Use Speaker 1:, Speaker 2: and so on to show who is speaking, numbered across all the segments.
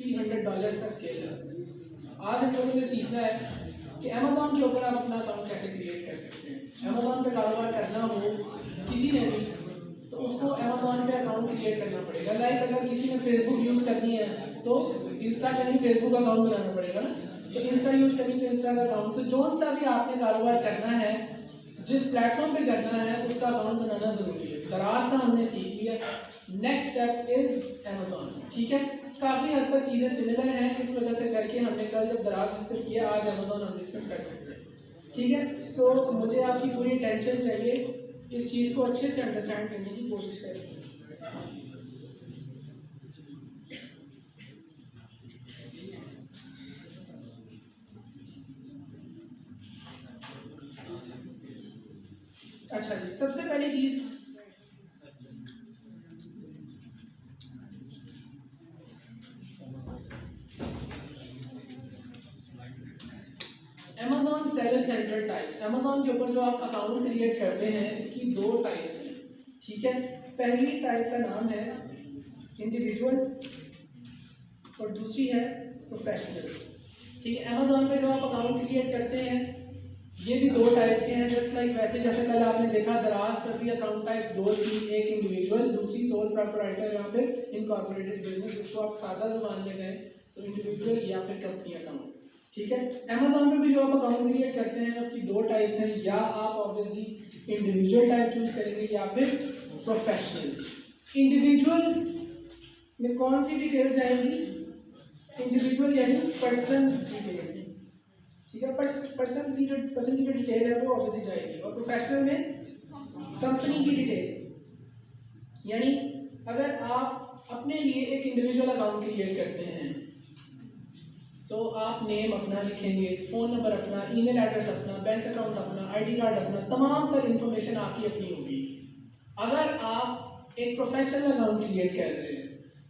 Speaker 1: $300 का स्केल है। आज हम लोगों ने सीखना है कि अमेज़ॉन के ऊपर आप अपना अकाउंट कैसे क्रिएट कर सकते हैं। अमेज़ॉन पे कारोबार करना हो किसी ने भी तो उसको अमेज़ॉन पे अकाउंट क्रिएट करना पड़ेगा। लाइक अगर किसी ने फेसबुक यूज़ करनी है तो इंस्टा का नहीं फेसबुक अकाउंट बनाना पड़ेगा ना। तो इंस्टा यूज़ करनी तो इंस्टा का अकाउंट, तो जो सा भी आपने कारोबार करना है जिस प्लेटफॉर्म पे करना है उसका अकाउंट बनाना ज़रूरी है। दराज का हमने सीख लिया। Next step is Amazon. ठीक है, काफ़ी हद तक चीज़ें सिमिलर हैं, इस वजह से करके हमने कल जब दराज डिस्कस किया आज अमेज़ॉन हम डिस्कस कर सकते हैं। ठीक है, सो मुझे आपकी पूरी टेंशन चाहिए, इस चीज़ को अच्छे से अंडरस्टैंड करने की कोशिश करें। अच्छा जी, सबसे पहली चीज़ Amazon seller centre types. Amazon के ऊपर जो आप अकाउंट क्रिएट करते हैं इसकी दो टाइप्स हैं। ठीक है, पहली टाइप का नाम है इंडिविजुअल और दूसरी है प्रोफेशनल। ठीक है, अमेज़ॉन पे जो आप अकाउंट क्रिएट करते हैं ये भी दो टाइप्स के हैं। जस्ट लाइक वैसे जैसे कल आपने देखा दराज पर भी अकाउंट टाइप दो थी, एक इंडिविजुअल, दूसरी सोल प्रोप्राइटर या फिर इनकॉर्पोरेटेड बिजनेस। उसको आप सादा जुबान में कहें तो इंडिविजुअल या फिर कंपनी अकाउंट। ठीक है, अमेज़ॉन पे भी जो आप अकाउंट क्रिएट करते हैं उसकी दो टाइप्स हैं, या आप ऑब्वियसली इंडिविजुअल टाइप चूज करेंगे या फिर प्रोफेशनल। इंडिविजुअल में कौन सी डिटेल्स जाएंगी? इंडिविजुअल यानी पर्सन डिटेल्स। ठीक है, पर्सन की जो डिटेल है वो ऑब्वियसली जाएगी। और प्रोफेशनल में कंपनी की डिटेल, यानी अगर आप अपने लिए एक इंडिविजुअल अकाउंट क्रिएट करते हैं तो आप नेम अपना लिखेंगे, फ़ोन नंबर अपना, ईमेल एड्रेस अपना, बैंक अकाउंट अपना, आईडी कार्ड अपना, तमाम तर इन्फॉर्मेशन आपकी अपनी होगी। अगर आप एक प्रोफेशनल अकाउंट क्रिएट कर रहे हैं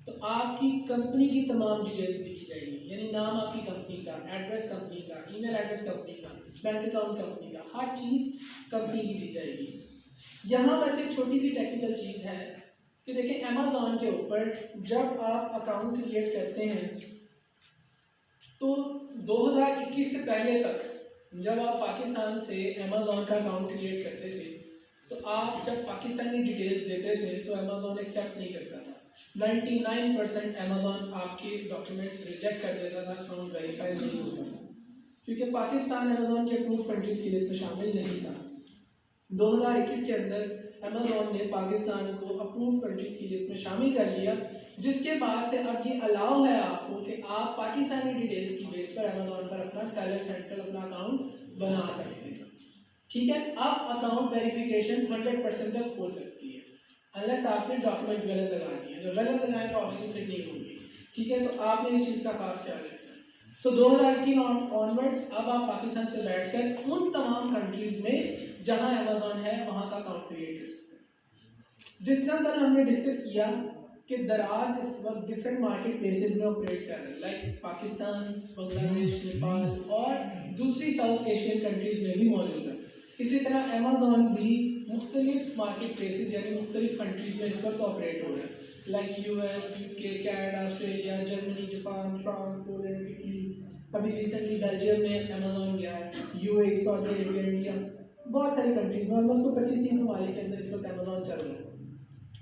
Speaker 1: तो आपकी कंपनी की तमाम डिटेल्स लिखी जाएंगी, यानी नाम आपकी कंपनी का, एड्रेस कंपनी का, ईमेल एड्रेस कंपनी का, बैंक अकाउंट कंपनी का, हर चीज़ कंपनी की दी जाएगी। यहाँ बस एक छोटी सी टेक्निकल चीज़ है कि देखिए अमेज़ॉन के ऊपर जब आप अकाउंट क्रिएट करते हैं तो 2021 से पहले तक जब आप पाकिस्तान से अमेज़ॉन का अकाउंट क्रिएट करते थे तो आप जब पाकिस्तानी डिटेल्स देते थे तो अमेज़ॉन एक्सेप्ट नहीं करता था। 99% अमेज़ॉन आपके डॉक्यूमेंट्स रिजेक्ट कर देता था, अकाउंट वेरीफाई नहीं होता था, क्योंकि पाकिस्तान अमेज़ॉन के अप्रूव कंट्रीज़ की लिस्ट में शामिल नहीं था। 2021 के अंदर अमेज़ॉन ने पाकिस्तान को अप्रूव कंट्रीज़ की लिस्ट में शामिल कर लिया, जिसके बाद से अब ये अलाउ है आपको कि आप पाकिस्तानी डिटेल्स की बेस पर अमेज़ॉन पर अपना सेलर सेंटर अपना अकाउंट बना सकते हैं। ठीक है, अब अकाउंट वेरिफिकेशन 100% तक हो सकती है अनलेस आपने डॉक्यूमेंट्स गलत लगा दिए। जो गलत लगाए तो ऑब्वियसली नहीं होगी। ठीक है, तो आपने इस चीज़ का खास ख्याल रखना है। सो 2021 ऑनवर्ड्स अब आप पाकिस्तान से बैठकर उन तमाम कंट्रीज़ में जहां अमेज़ॉन है वहां का अकाउंट क्रिएट कर सकते हैं। जिस तरह कल हमने डिस्कस किया कि दराज इस वक्त डिफरेंट मार्केट प्लेसेस में ऑपरेट कर रहे हैं, लाइक पाकिस्तान, बांग्लादेश, नेपाल और दूसरी साउथ एशियन कंट्रीज़ में भी मौजूद है। इसी तरह अमेज़ॉन भी मुख्तलिफ मार्केट प्लेसेस यानी मुख्तलिफ कंट्रीज़ में इस वक्त ऑपरेट हो रहा है, like US, UK, Canada, Australia, Germany, Japan, France, Poland, Italy. अभी रिसेंटली बेल्जियम में अमेज़ॉन गया है, यूएई, सऊदी अरेबिया, इंडिया, बहुत सारी कंट्रीज में, ऑलमोस्ट 25-30 ममालिक के अंदर इस वक्त अमेज़ॉन चल रहा है।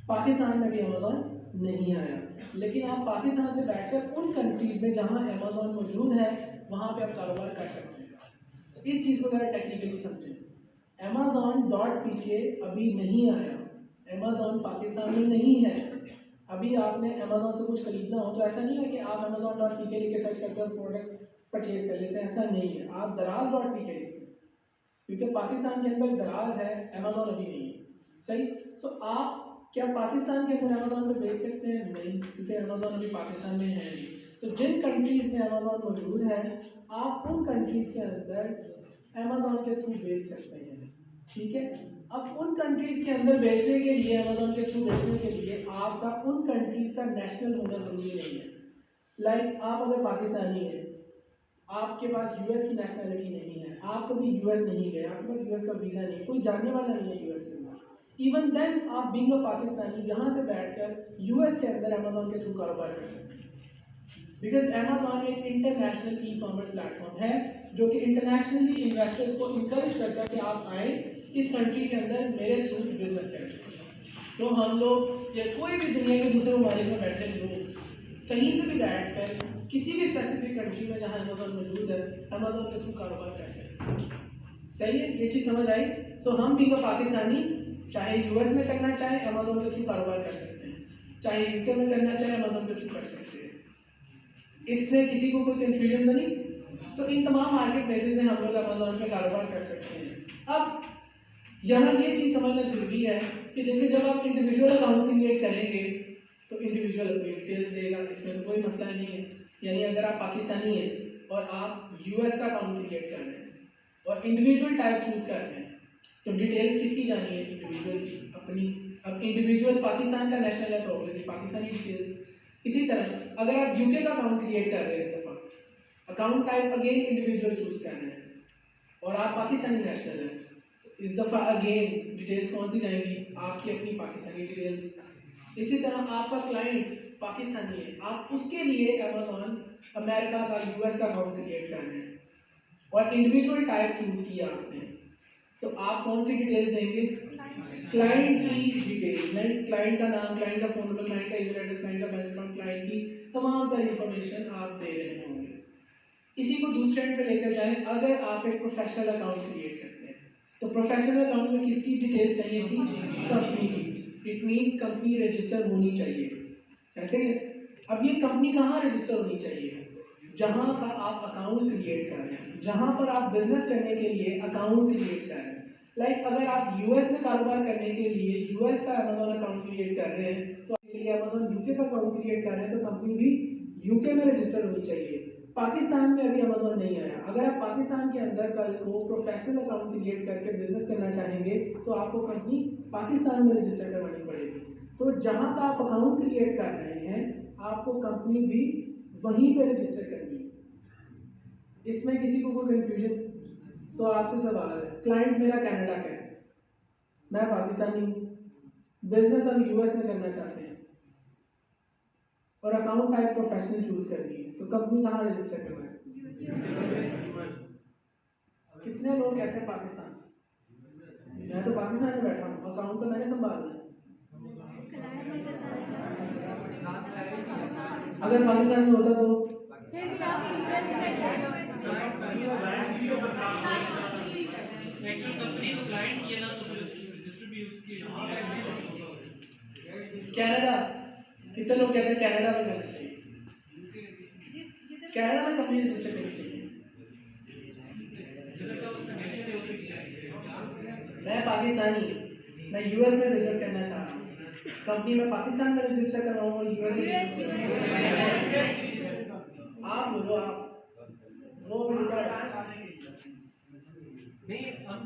Speaker 1: पाकिस्तान में भी अमेज़ॉन नहीं आया, लेकिन आप पाकिस्तान से बैठकर उन कंट्रीज़ में जहां अमेज़ॉन मौजूद है वहां पे आप कारोबार कर सकते हैं। तो इस चीज़ को ज़रा टेक्निकली समझें। Amazon.pk अभी नहीं आया, अमेज़ॉन पाकिस्तान में नहीं है। अभी आपने अमेज़ॉन से कुछ खरीदना हो तो ऐसा नहीं है कि आप Amazon.pk लिख के सर्च करके और प्रोडक्ट परचेज कर लेते हैं, ऐसा नहीं है। आप दराज.pk लिखते हैं, क्योंकि पाकिस्तान के अंदर दराज है, अमेज़ॉन अभी नहीं है। सही। सो आप क्या पाकिस्तान के अंदर अमेज़ॉन पे बेच सकते हैं? नहीं, क्योंकि अमेज़ॉन अभी पाकिस्तान में है नहीं। तो जिन कंट्रीज़ में अमेज़ॉन मौजूद है आप उन कंट्रीज़ के अंदर अमेज़ॉन के थ्रू बेच सकते हैं। ठीक है, अब उन कंट्रीज़ के अंदर बेचने के लिए, अमेज़ॉन के थ्रू बेचने के लिए आपका उन कंट्रीज़ का नेशनल होना ज़रूरी नहीं है। लाइक आप अगर पाकिस्तानी हैं, आपके पास यूएस की नेशनलिटी नहीं है, आप कभी यूएस नहीं गए, आपके पास यूएस का वीज़ा नहीं, कोई जानने वाला नहीं है यूएस के अंदर, इवन देन आप बीइंग अ पाकिस्तानी यहाँ से बैठकर यूएस के अंदर अमेज़ॉन के थ्रू कारोबार कर सकते हैं। बिकॉज अमेजोन एक इंटरनेशनल ई कॉमर्स प्लेटफॉर्म है जो कि इंटरनेशनली इन्वेस्टर्स को इंकरेज करता है कि आप आए इस कंट्री के अंदर मेरे थ्रू बिजनेस करें। तो हम लोग या कोई भी दुनिया के दूसरे ममालिक में बैठे लोग कहीं से भी बैठ कर किसी भी स्पेसिफिक कंट्री में जहाँ अमेजोन मौजूद है अमेजोन के थ्रू कारोबार कर सकते हैं। सही है, ये चीज़ समझ आई। सो हम भी पाकिस्तानी चाहे यूएस में करना चाहे अमेजोन के थ्रू कारोबार कर सकते हैं, चाहे यूके में करना चाहे अमेजोन के थ्रू कर सकते हैं। इसमें किसी को कोई कंफ्यूजन तो नहीं। सो इन तमाम मार्केट प्लेसेस में हम लोग अमेजोन पे कारोबार कर सकते हैं। अब यहाँ ये चीज़ समझना जरूरी है कि देखिए जब आप इंडिविजुअल अकाउंट क्रिएट करेंगे तो इंडिविजुअल अपनी डिटेल्स देगा, इसमें तो कोई मसला नहीं है। यानी अगर आप पाकिस्तानी हैं और आप यूएस का अकाउंट क्रिएट कर रहे हैं और इंडिविजुअल टाइप चूज कर रहे हैं तो डिटेल्स किसकी जानी है? इंडिविजुअल अपनी। अब इंडिविजुअल पाकिस्तान का नेशनल है तो ऑब्वियसली पाकिस्तानी डिटेल्स। इसी तरह अगर आप यूके का अकाउंट क्रिएट कर रहे हैं इस दफा account type again individual choose कर रहे हैं और आप पाकिस्तानी नेशनल हैं तो इस दफा अगेन डिटेल्स कौन सी जाएंगी? आपकी अपनी पाकिस्तानी डिटेल्स। इसी तरह आपका क्लाइंट पाकिस्तानी है, आप उसके लिए अमेजोन अमेरिका का यूएस का अकाउंट क्रिएट कर रहे हैं और इंडिविजुअल टाइप चूज किया आपने तो आप कौन सी डिटेल्स देंगे? क्लाइंट की डिटेल्स, क्लाइंट का नाम, क्लाइंट का फोन नंबर, क्लाइंट का ईमेल एड्रेस, क्लाइंट का बैंक अकाउंट, क्लाइंट की तमाम तरह इन्फॉर्मेशन आप दे रहे होंगे। इसी को दूसरे एंड पे लेकर जाएं, अगर आप एक प्रोफेशनल अकाउंट क्रिएट करते हैं तो प्रोफेशनल अकाउंट में किसकी डिटेल्स चाहिए थी? कंपनी की। इट मीन्स कंपनी रजिस्टर होनी चाहिए। ऐसे अब ये कंपनी कहाँ रजिस्टर होनी चाहिए? जहाँ का आप अकाउंट क्रिएट कर रहे हैं, जहाँ पर आप बिजनेस करने के लिए अकाउंट क्रिएट कर रहे हैं। लाइक अगर आप यूएस में कारोबार करने के लिए यूएस का अमेजोन अकाउंट क्रिएट कर रहे हैं तो आपके लिए अमेजोन यूके का अकाउंट क्रिएट कर रहे हैं तो कंपनी भी यूके में रजिस्टर होनी चाहिए। पाकिस्तान में अभी अमेजोन नहीं आया। अगर आप पाकिस्तान के अंदर कल को प्रोफेशनल अकाउंट क्रिएट करके बिजनेस करना चाहेंगे तो आपको कंपनी पाकिस्तान में रजिस्टर करवानी पड़ेगी। तो जहाँ का आप अकाउंट क्रिएट कर रहे हैं आपको कंपनी भी वहीं पे रजिस्टर करनी है। इसमें किसी को कोई कंफ्यूजन? तो आपसे सवाल है, क्लाइंट मेरा कनाडा का है, मैं पाकिस्तानी हूँ, बिजनेस हम यूएस में करना चाहते हैं और अकाउंट टाइप प्रोफेशनल चूज करनी है तो कंपनी कहाँ रजिस्टर करना है? कितने लोग कहते हैं पाकिस्तान? मैं तो पाकिस्तान में बैठा हूँ, अकाउंट तो मैंने संभालना है। अगर पाकिस्तान में होता तो कनाडा, कितने लोग कहते हैं कनाडा में करना चाहिए? कनाडा में कंपनी रजिस्टर करनी चाहिए। मैं पाकिस्तानी, मैं यूएस में बिजनेस करना चाह रहा हूँ, कंपनी में पाकिस्तान में रजिस्टर करवाऊँ और यूएस में आप बोलो, आप वो
Speaker 2: नहीं, हम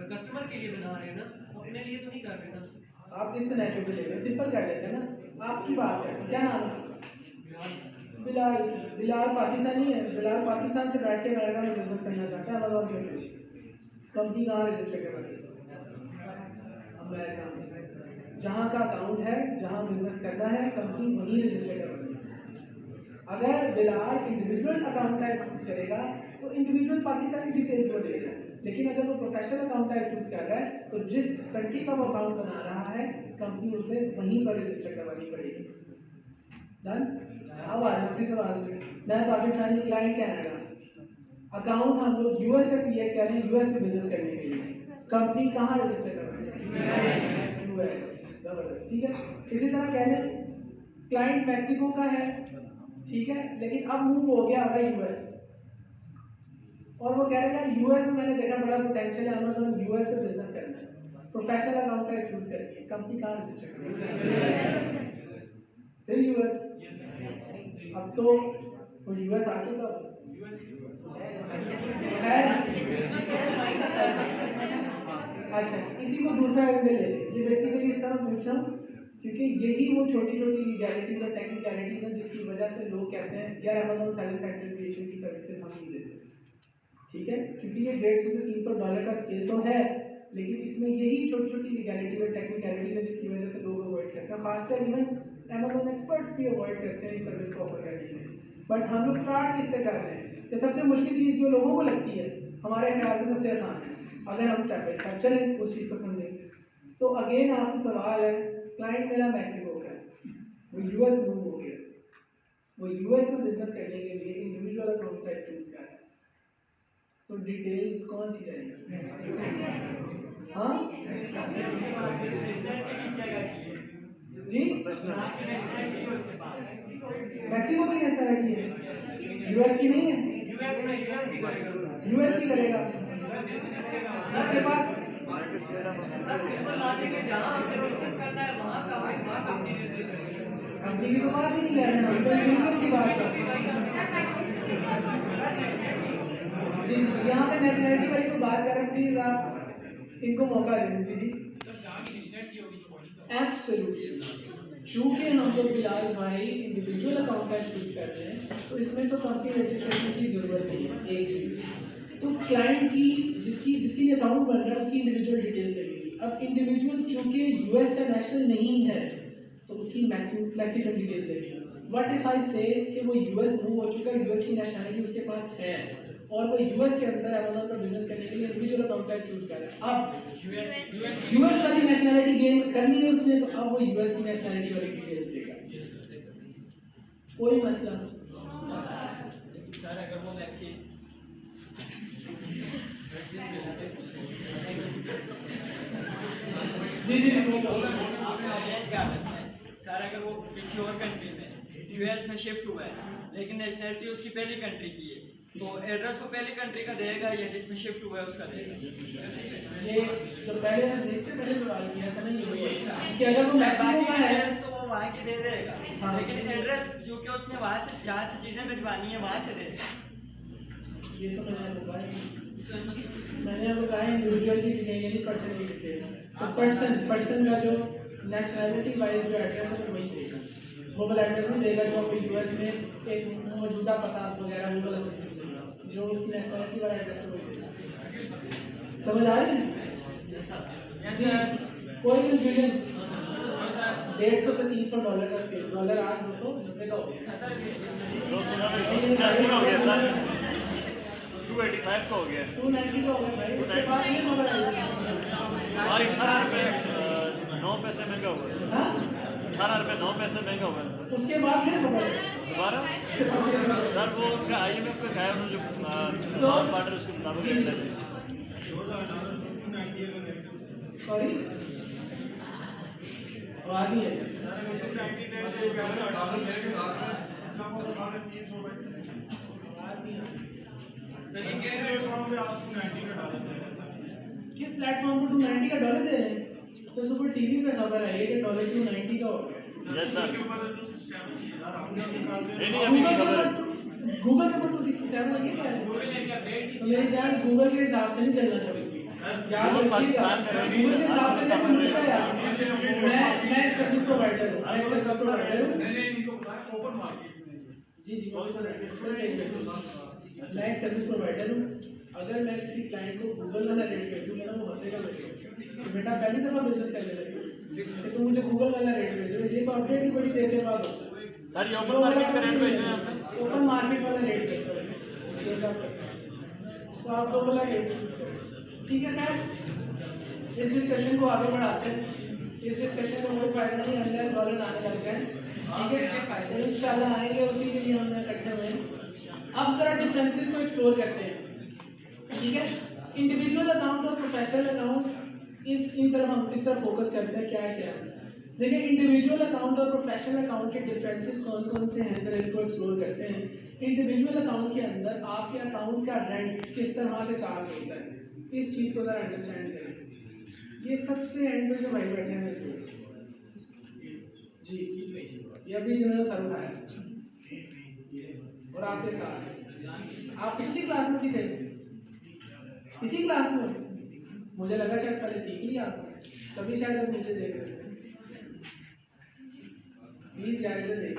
Speaker 2: कस्टमर के लिए बना रहे हैं ना, अपने लिए तो नहीं कर रहे ना।
Speaker 1: आप इस सिनेरियो पे लेकर सिंपल कर लेते हैं ना। आपकी बात है, क्या नाम है? बिलाल। बिलाल पाकिस्तानी है, बिलाल पाकिस्तान से बैठ के अमेरिका में बिजनेस करना चाहता है अमेजोन के थ्रू। कंपनी कहाँ रजिस्टर करवानी है? अमेरिका में। जहाँ का अकाउंट है, जहाँ बिजनेस करना है, कंपनी वहीं रजिस्टर करवानी है। अगर Bilal individual account type choose करेगा तो इंडिविजुअल पाकिस्तानी डिटेल्स वो देगा, लेकिन अगर वो प्रोफेशनल अकाउंट टाइप चूज कर रहा है तो जिस कंट्री का वो अकाउंट बना रहा है कंपनी उसे वहीं पर रजिस्टर करवानी पड़ेगी। डन? अब आ जाए उसी सवाल में, मैं पाकिस्तानी, क्लाइंट कनाडा, अकाउंट हम लोग यूएस का क्रिएट कर रहे हैं यूएस में बिजनेस करने के लिए, कंपनी कहाँ रजिस्टर करवानी है? यूएस। जबरदस्त, ठीक है। इसी तरह कह लें क्लाइंट मैक्सिको का है, ठीक है, लेकिन अब मूव हो गया है यूएस और वो कह रहे हैं यूएस में मैंने देखा बड़ा पोटेंशियल है, अमेजोन यूएस पे बिजनेस करना है, प्रोफेशनल अकाउंट का चूज करिए, कंपनी कहाँ रजिस्टर करनी है? फिर यूएस। अब तो वो यूएस आ चुका है। अच्छा, इसी को दूसरा एंगल ले लें। ये बेसिकली इस तरह पूछ रहा हूँ क्योंकि यही वो छोटी छोटी लीगैलिटीज और टेक्निकलिटीज हैं जिसकी वजह से लोग कहते हैं यार अमेजोन सेल्फ सर्टिफिकेशन की सर्विसेज हम नहीं देते, ठीक है, क्योंकि ये $150 से $300 का स्केल तो है, लेकिन इसमें यही छोटी छोटी लीगैलिटीज और टेक्निकलिटीज है जिसकी वजह से लोग अवॉइड करते हैं, खासकर इवन अमेजोन एक्सपर्ट्स भी अवॉइड करते हैं इस सर्विस को ऑफर करने से। बट हम लोग स्टार्ट इससे कर रहे हैं कि सबसे मुश्किल चीज़ जो लोगों को लगती है हमारे ख्याल से सबसे आसान है। अगर हम स्टेप बाई स्टेप चलें उस चीज़ को समझें। तो अगेन आपसे सवाल है, क्लाइंट मेरा मैक्सिको का है, वो यूएस मूव हो गया, वो यूएस में बिजनेस करने के लिए इंडिविजुअल अकाउंट टाइप चूज कर रहा है, तो डिटेल्स कौन सी चाहिए? हाँ जी, मैक्सिको की नेशनलिटी है, यूएस की नहीं है। यूएस की करेगा आपके पास कंपनी की तो बात ही नहीं कर रहे हैं, तो यूनियन की बात कर जी। यहाँ पे नेशनलिटी वाली को बात कर रहे हैं, प्लीज आप इनको मौका दें जी। एब्सोल्युटली, चूंकि हम लोग बिलाल भाई इंडिविजुअल अकाउंट का चूज कर रहे हैं तो इसमें तो कंपनी रजिस्ट्रेशन की जरूरत नहीं है। एक चीज तो क्लाइंट की जिसकी अकाउंट बन रहा है उसकी इंडिविजुअल डिटेल्स लगेगी। अब इंडिविजुअल चूंकि यूएस का नेशनल नहीं है तो उसकी मैक्सिकन डिटेल्स लगेगी। व्हाट इफ आई से कि वो यूएस मूव हो चुका है, यूएस की नेशनलिटी उसके पास है और वो यूएस के अंदर अमेज़न पर बिजनेस करने के लिए इंडिविजुअल अकाउंट टाइप चूज कर रहा है। अब यूएस वाली नेशनलिटी गेन करनी है उसने, तो अब वो यूएस की नेशनलिटी वाली डिटेल्स देगा, कोई मसला
Speaker 3: सर। अगर वो मैक्सी
Speaker 1: जी जी
Speaker 3: सर, अगर वो किसी और कंट्री में यूएस में शिफ्ट हुआ है लेकिन नेशनलिटी उसकी पहली कंट्री की है, तो एड्रेस को पहली कंट्री का देगा या जिसमें शिफ्ट हुआ है उसका देगा?
Speaker 1: ये जो पहले इससे पहले सवाल किया था ना, ये कि अगर वो मैक्सिको का है
Speaker 3: तो वो वहाँ की दे देगा।
Speaker 1: हाँ।
Speaker 3: लेकिन एड्रेस जो कि उसने वहाँ से जहाँ से चीज़ें भिजवानी है वहाँ से देगा।
Speaker 1: ये तो मैंने आपको कहा इंडिविजुअल की डिटेल यानी पर्सन की डिटेल। तो पर्सन का जो नेशनलिटी वाइज जो एड्रेस है वो वही देगा, गूगल एड्रेस नहीं देगा जो आपको यूएस में एक मौजूदा पता वगैरह गूगल असिस्टेंट देगा, जो उसकी नेशनलिटी वाला एड्रेस है वही देगा। समझ आ रही है जी? कोई कंफ्यूजन? 150 से 300 डॉलर का स्केल, डॉलर आज 290 का हो गया,
Speaker 4: 285 का हो गया,
Speaker 1: 290 का हो गया भाई। उसके बाद ये मोबाइल आएगा
Speaker 4: 18 रुपये 9 पैसे महंगा हुआ,
Speaker 1: हाँ
Speaker 4: 18 रुपये 9 पैसे महंगा हुआ।
Speaker 1: उसके बाद फिर मोबाइल
Speaker 4: दोबारा सर वो उनका IMF का है, उन्होंने जो बार्टर उसके मुताबिक रहते हैं।
Speaker 1: सॉरी आवाज नहीं है। किस प्लेटफॉर्म को 290 का डॉलर दे रहे हैं? सर सुपर टीवी पे खबर आई है कि डॉलर 290 का हो गया।
Speaker 4: यस सर,
Speaker 1: गूगल के ऊपर 267 लगे क्या है? तो मेरी जान गूगल के हिसाब से नहीं चलना चाहिए, याद रखिएगा। गूगल के हिसाब से नहीं मिलता यार। मैं एक सर्विस प्रोवाइडर हूँ, मैं एक सर्विस प्रोवाइडर हूँ जी जी मैं एक सर्विस प्रोवाइडर हूँ। अगर मैं किसी क्लाइंट को गूगल वाला रेट भेज दूँगा ना वो हंसेगा मेरे, तो बेटा पहली दफ़ा बिजनेस करने लगे कि तुम मुझे गूगल वाला रेट भेजो, ये तो अपडेट ही बड़ी देर के बाद होता है।
Speaker 4: सर ये ओपन मार्केट का रेट भेजना है आपने?
Speaker 1: ओपन मार्केट वाला रेट चलता है, तो आप वो वाला रेट चूज करें। ठीक है, खैर इस डिस्कशन को आगे बढ़ाते हैं। इस डिस्कशन में कोई फायदा नहीं अनलेस डॉलर आने लग जाए। ठीक है, तो इंशाल्लाह आएंगे, उसी के लिए हम इकट्ठे हुए हैं। अब जरा डिफरेंसेस को एक्सप्लोर करते हैं। ठीक है, इंडिविजुअल अकाउंट और प्रोफेशनल अकाउंट इन तरफ हम इस तरफ फोकस करते हैं। क्या है क्या देखिए, इंडिविजुअल अकाउंट और प्रोफेशनल अकाउंट के डिफरेंसेस कौन कौन से हैं, जरा इसको एक्सप्लोर करते हैं। इंडिविजुअल अकाउंट के अंदर आपके अकाउंट का रेंट किस तरह से चार्ज होता है, इस चीज़ को ज़रा अंडरस्टैंड करें। ये सबसे एंड पे जो भाई बैठे हैं जी, ये अभी जिन्होंने सर उठाया और आपके साथ आप पिछली क्लास में भी थे, इसी क्लास में मुझे लगा शायद पहले सीख लिया आपने, तभी शायद आप नीचे देख रहे थे। प्लीज याद रखें,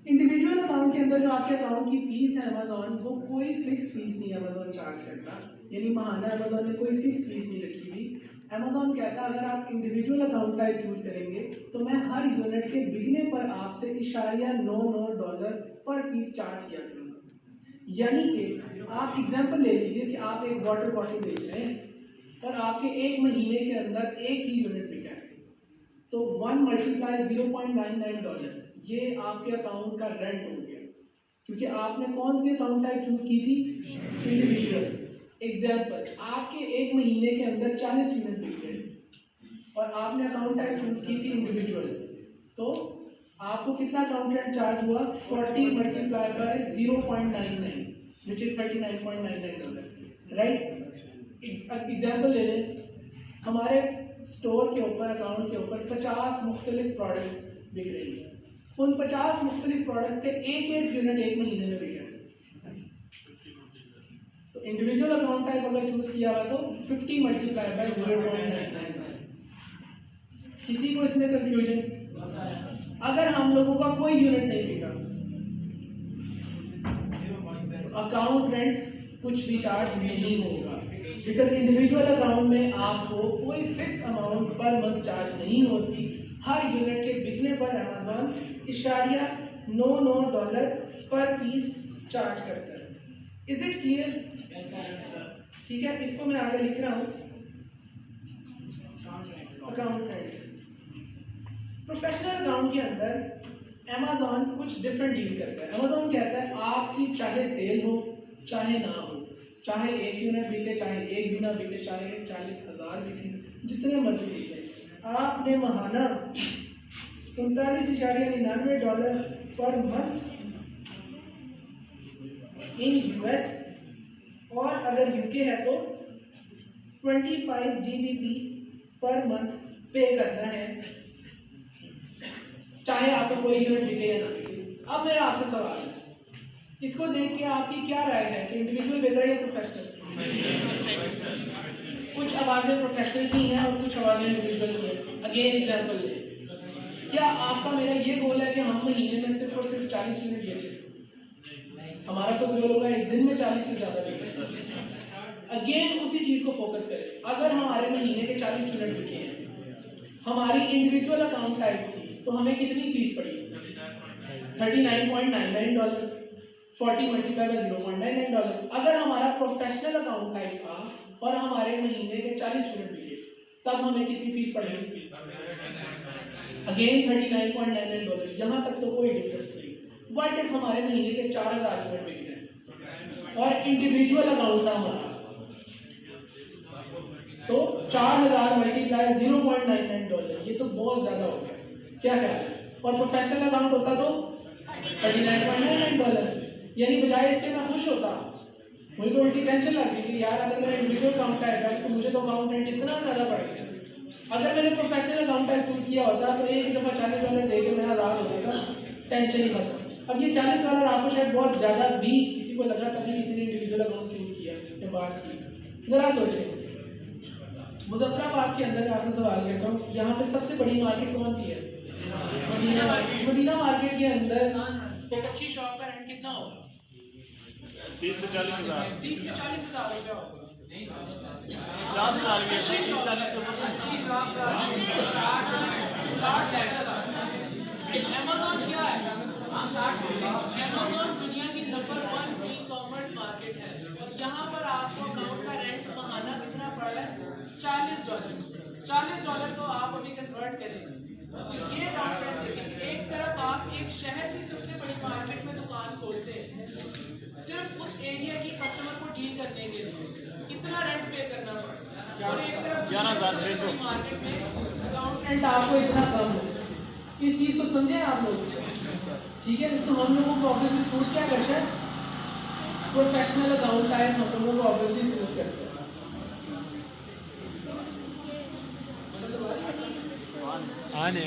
Speaker 1: इंडिविजुअल अकाउंट के अंदर जो आपके अकाउंट की फीस है अमेजोन, वो कोई फिक्स फीस नहीं अमेजोन चार्ज करता, यानी महाना अमेजोन ने कोई फिक्स फीस नहीं रखी हुई। अमेजोन कहता है अगर आप इंडिविजुअल अकाउंट टाइप चूज करेंगे तो मैं हर यूनिट के बिकने पर आपसे $0.99 पर पीस चार्ज किया करूँगा। यानी कि आप एग्जांपल ले लीजिए कि आप एक वाटर बॉटल बेच रहे हैं और आपके एक महीने के अंदर एक ही यूनिट बिका है, तो 1 मल्टीप्लाई $0.99 ये आपके अकाउंट का रेंट हो गया, क्योंकि आपने कौन सी अकाउंट टाइप चूज की थी? इंडिविजुअल। एग्जांपल, आपके एक महीने के अंदर 40 यूनिट बिक गए और आपने अकाउंट टाइप चूज की थी इंडिविजुअल, तो आपको कितना अकाउंट रेंट चार्ज हुआ? 40 multiply by 0.99 which is $39.99, right. Example ले लें, हमारे स्टोर के ऊपर, अकाउंट के ऊपर 50 मुख्तलिफ प्रोडक्ट्स बिक रही हैं। उन 50 मुख्तलिफ प्रोडक्ट्स के एक एक यूनिट एक महीने में बिका है। तो इंडिविजुअल अकाउंट टाइप अगर चूज किया हुआ तो 50 मल्टीप्लाई बाय 0.99। किसी को इसमें कंफ्यूजन? अगर हम लोगों का कोई यूनिट नहीं बिका, अकाउंट रेंट कुछ भी चार्ज नहीं होगा, बिकॉज इंडिविजुअल अकाउंट में आपको कोई fix amount per month charge नहीं होती। हर यूनिट के बिकने पर अमेज़न $0.99 पर पीस चार्ज करता है। Is it clear? ठीक है, इसको मैं आगे लिख रहा हूँ। अकाउंट रेंट प्रोफेशनल अकाउंट के अंदर अमेज़न कुछ डिफरेंट डील करता है। अमेज़न कहता है आपकी चाहे सेल हो चाहे ना हो, चाहे एक यूनिट बिके, चाहे एक भी ना बिके, चाहे 40,000 बिके, जितने मर्जी बिके, आपने महाना $39.99 पर मंथ इन US, और अगर यूके है तो 25 GBP पर मंथ पे करना है, चाहे आपका कोई यूनिट बिके या ना बिके। अब मेरा आपसे सवाल है, इसको देख के आपकी क्या राय है कि इंडिविजुअल बेहतर है या प्रोफेशनल? कुछ आवाज़ें प्रोफेशनल की हैं और कुछ आवाज़ें इंडिविजुअल की हैं। अगेन एग्जांपल ले, क्या आपका मेरा ये गोल है कि हम महीने में सिर्फ और सिर्फ 40 यूनिट बेचें? हमारा तो गोल होगा एक दिन में 40 से ज़्यादा बेचें। अगेन उसी चीज़ को फोकस करें। अगर हमारे महीने के 40 यूनिट बिके हैं, हमारी इंडिविजुअल अकाउंट टाइप थी, तो हमें कितनी फीस पड़ी? $39.99। 40 मल्टीप्लाई बाय 0.99। अगर हमारा प्रोफेशनल अकाउंट टाइप था और हमारे महीने के 40 यूनिट बिके, तब हमें कितनी फीस पड़ेगी? अगेन $39.99। यहाँ तक तो कोई डिफरेंस नहीं। व्हाट इफ हमारे महीने के 4,000 यूनिट बिक गए और इंडिविजुअल अकाउंट था हमारा, तो 4,000 मल्टीप्लाई $0.99, ये तो बहुत ज्यादा हो गया। क्या ख्याल है? और प्रोफेशनल अकाउंट होता तो $39.99। यानी बजाय इसके मैं खुश होता, मुझे तो उल्टी टेंशन लग गई कि यार अगर मेरा इंडिविजुअल अकाउंट आएगा तो मुझे तो अकाउंट रेंट इतना ज़्यादा पड़ गया। अगर मैंने प्रोफेशनल अकाउंट टाइप चूज किया होता तो एक ही दफ़ा $40 दे के मैं आज़ाद हो जाता, टेंशन ही खत्म। अब ये $40 आपको शायद बहुत ज़्यादा भी किसी को लगा, तभी किसी ने इंडिविजुअल अकाउंट चूज किया या बात की। ज़रा सोचें, मुजफ्फराबाद के अंदर आपसे सवाल करता हूँ, यहाँ पे सबसे बड़ी मार्केट कौन सी है? मदीना मार्केट के अंदर एक अच्छी शॉप का रेंट कितना होगा?
Speaker 4: 30 से 40 हज़ार।
Speaker 1: 30 से 40 हज़ार रुपया होगा।
Speaker 4: 50 साल में 40
Speaker 1: अमेज़न क्या है? अमेज़न दुनिया की नंबर 1 ई-कॉमर्स मार्केट है और यहाँ पर आपको अकाउंट का रेंट महाना कितना पड़ रहा है? $40। $40 को आप अभी कन्वर्ट करें तो ये अकाउंट रेंट देखें। एक तरफ आप एक शहर की सबसे बड़ी मार्केट में दुकान खोलते हैं, सिर्फ उस एरिया की कस्टमर को डील करने के लिए कितना रेंट पे करना पड़ता है, और एक तरफ
Speaker 4: 11,600
Speaker 1: मार्केट में अकाउंट रेंट आपको इतना कम है। इस चीज़ को समझे आप लोग? ठीक है, तो हम लोगों को ऑब्वियसली सोच क्या करता है, प्रोफेशनल अकाउंट टाइप हम लोगों को ऑब्वियसली सोच करते हैं।
Speaker 5: आने